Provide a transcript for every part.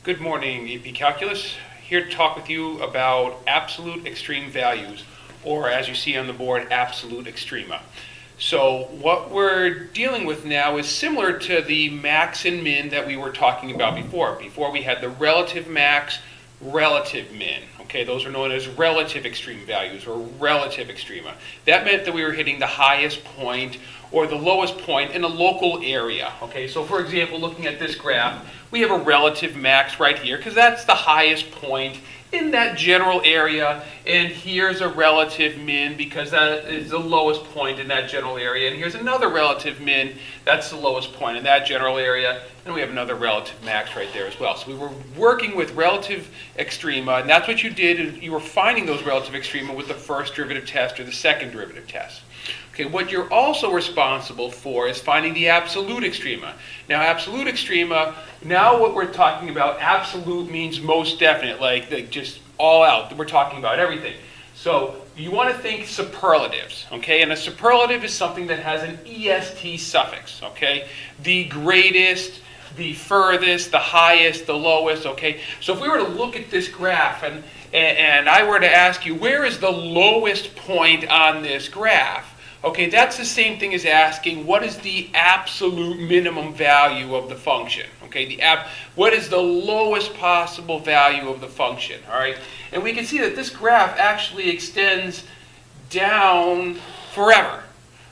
Good morning, EP Calculus. Here to talk with you about absolute extreme values, or as you see on the board, absolute extrema. So what we're dealing with now is similar to the max and min that we were talking about before. Before we had the relative max, relative min. Okay, those are known as relative extreme values or relative extrema. That meant that we were hitting the highest point or the lowest point in a local area. Okay, so for example, looking at this graph, we have a relative max right here because that's the highest point in that general area, and here's a relative min because that is the lowest point in that general area, and here's another relative min, that's the lowest point in that general area, and we have another relative max right there as well. So we were working with relative extrema, and that's what you did, is you were finding those relative extrema with the first derivative test or the second derivative test. Okay, what you're also responsible for is finding the absolute extrema. Now, absolute extrema, now what we're talking about, absolute means most definite, like just all out. We're talking about everything. So you want to think superlatives, okay? And a superlative is something that has an est suffix, okay? The greatest, the furthest, the highest, the lowest, okay? So if we were to look at this graph and I were to ask you, where is the lowest point on this graph? Okay, that's the same thing as asking what is the absolute minimum value of the function. Okay, what is the lowest possible value of the function? All right, and we can see that this graph actually extends down forever.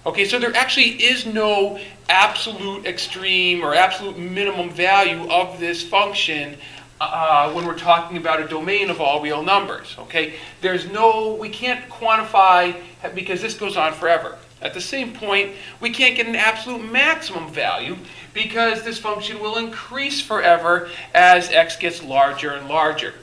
Okay, so there actually is no absolute extreme or absolute minimum value of this function when we're talking about a domain of all real numbers. Okay, we can't quantify because this goes on forever. At the same point, we can't get an absolute maximum value because this function will increase forever as x gets larger and larger.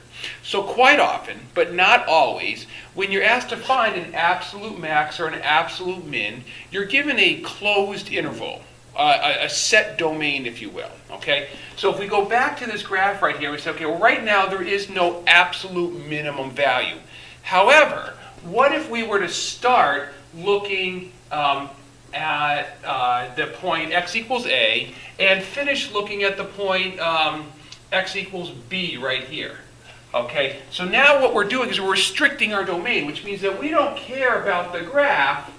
So quite often, but not always, when you're asked to find an absolute max or an absolute min, you're given a closed interval, a set domain, if you will. Okay? So if we go back to this graph right here, we say, okay, well, right now there is no absolute minimum value. However, what if we were to start looking at the point x equals a and finish looking at the point x equals b right here? Okay, so now what we're doing is we're restricting our domain, which means that we don't care about the graph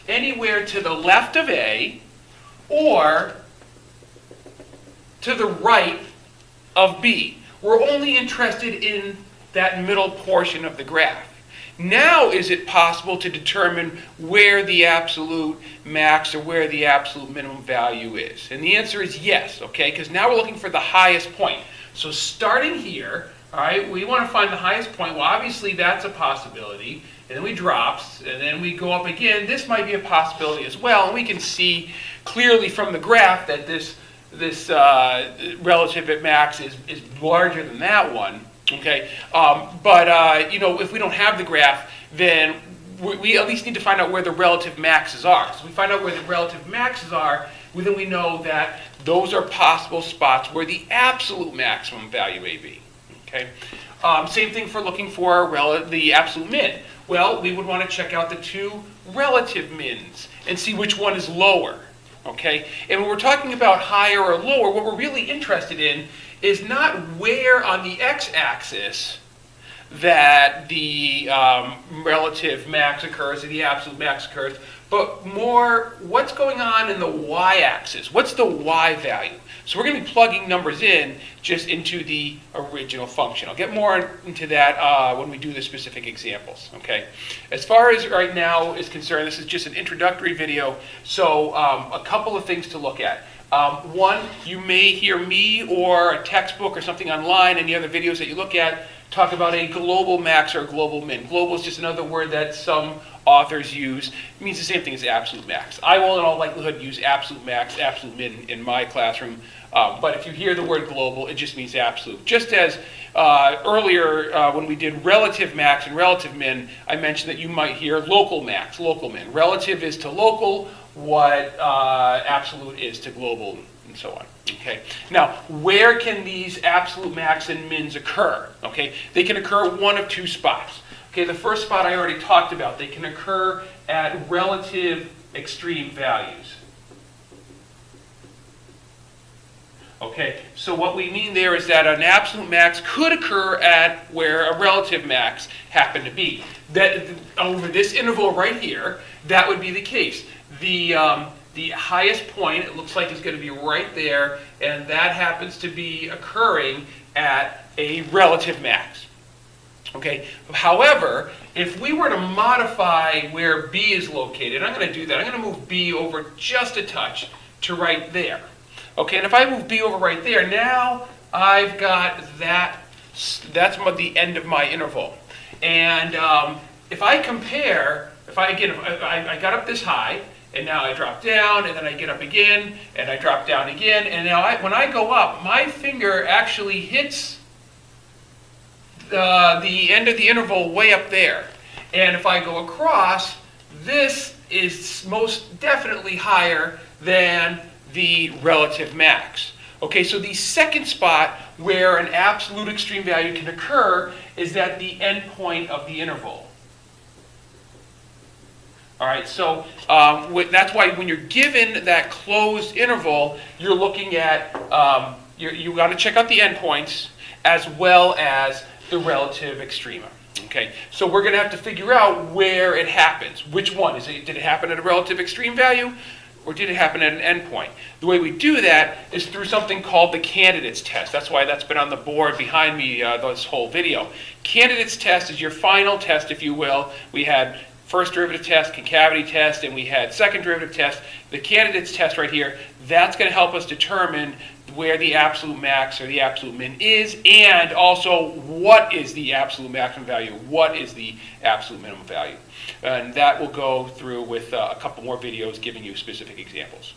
anywhere to the left of a or to the right of b. We're only interested in that middle portion of the graph. Now is it possible to determine where the absolute max or where the absolute minimum value is? And the answer is yes, okay, because now we're looking for the highest point. So starting here, all right, we want to find the highest point. Well, obviously that's a possibility. And then we drop, and then we go up again. This might be a possibility as well. And we can see clearly from the graph that this relative at max is larger than that one. Okay, but if we don't have the graph, then we at least need to find out where the relative maxes are. So we find out where the relative maxes are, then we know that those are possible spots where the absolute maximum value may be. Okay, same thing for looking for the absolute min. Well, we would want to check out the two relative mins and see which one is lower. Okay, and when we're talking about higher or lower, what we're really interested in is not where on the x-axis that the relative max occurs or the absolute max occurs, but more what's going on in the y-axis. What's the y value? So we're going to be plugging numbers in just into the original function. I'll get more into that when we do the specific examples. Okay. As far as right now is concerned, this is just an introductory video, so a couple of things to look at. One, you may hear me or a textbook or something online, any other videos that you look at, talk about a global max or a global min. Global is just another word that some authors use. It means the same thing as absolute max. I will in all likelihood use absolute max, absolute min in my classroom. But if you hear the word global, it just means absolute. Just as earlier when we did relative max and relative min, I mentioned that you might hear local max, local min. Relative is to local what absolute is to global, and so on. Okay. Now, where can these absolute max and mins occur? Okay, they can occur one of two spots. Okay, the first spot I already talked about. They can occur at relative extreme values. Okay, so what we mean there is that an absolute max could occur at where a relative max happened to be. That over this interval right here, that would be the case. The highest point, it looks like, is going to be right there, and that happens to be occurring at a relative max. Okay. However, if we were to modify where B is located, I'm going to do that. I'm going to move B over just a touch to right there. Okay, and if I move B over right there, now I've got that, that's the end of my interval. And if I compare, I got up this high, and now I drop down, and then I get up again, and I drop down again, and now when I go up, my finger actually hits the end of the interval way up there. And if I go across, this is most definitely higher than the relative max. Okay, so the second spot where an absolute extreme value can occur is at the end point of the interval. All right, so that's why when you're given that closed interval, you're looking at, you got to check out the endpoints as well as the relative extrema. Okay, so we're going to have to figure out where it happens. Which one? Did it happen at a relative extreme value, or did it happen at an endpoint? The way we do that is through something called the candidates test. That's why that's been on the board behind me this whole video. Candidates test is your final test, if you will. We had first derivative test, concavity test, and we had second derivative test. The candidates test right here, that's going to help us determine where the absolute max or the absolute min is, and also what is the absolute maximum value, what is the absolute minimum value. And that will go through with a couple more videos giving you specific examples.